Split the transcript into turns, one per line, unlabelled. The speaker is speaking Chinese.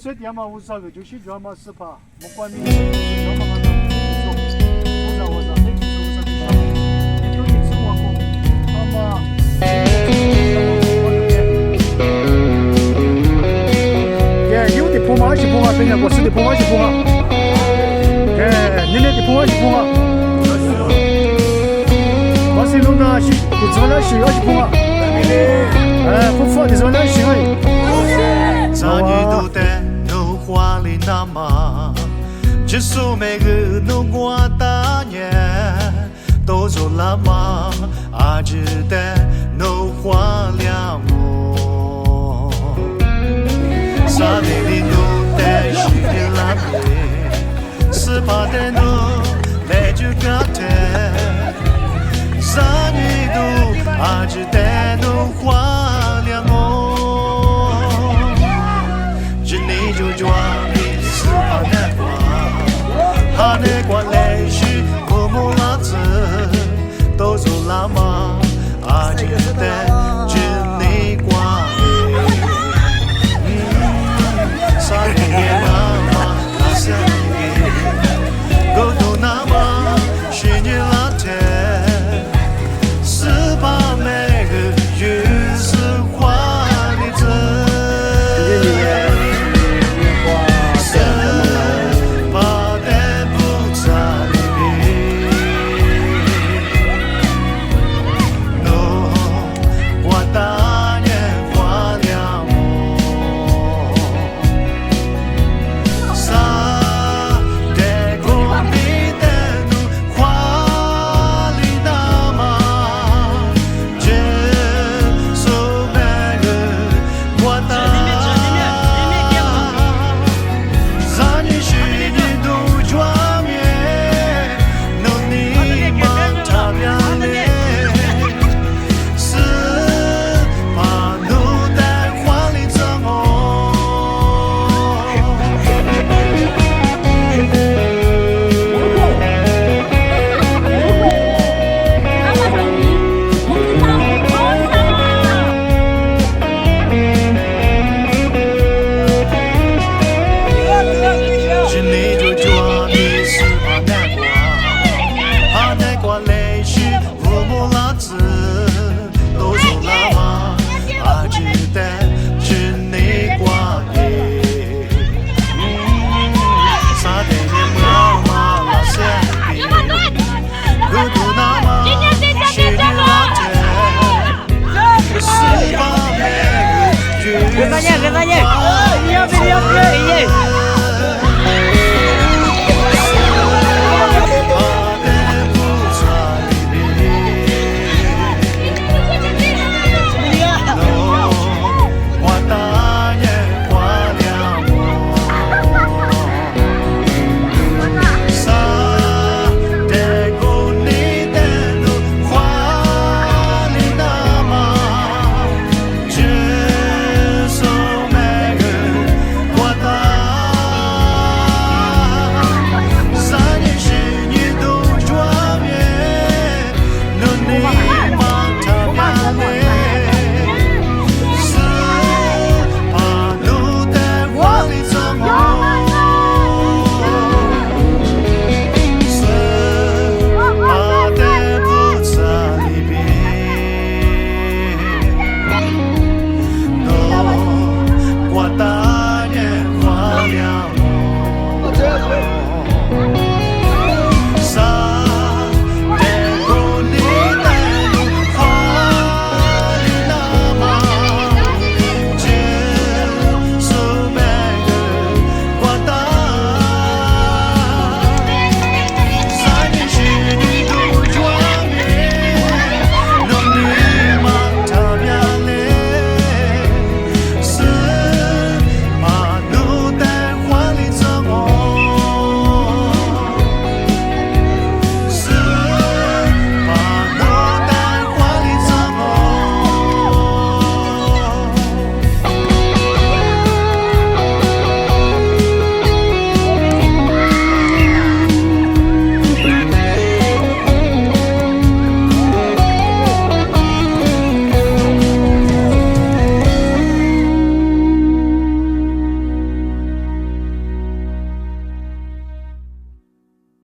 这点嘛无啥个，就是这嘛是怕，不管你这嘛个说，我啥，那就是我啥的啥，你都得吃我过，他妈，耶，有的婆妈是婆妈，人家我是的婆妈是婆妈，耶，你们的婆妈是婆妈，巴塞罗那是，你怎么来是要是婆妈？不放的时候那是哎。
咱女都得弄花里那么，只说每个弄过大年，都做了嘛，啊只得弄花两么，啥的里弄得是的拉面，是怕的弄来就搞的，咱女都啊只得弄花两么。就抓你死吧呢！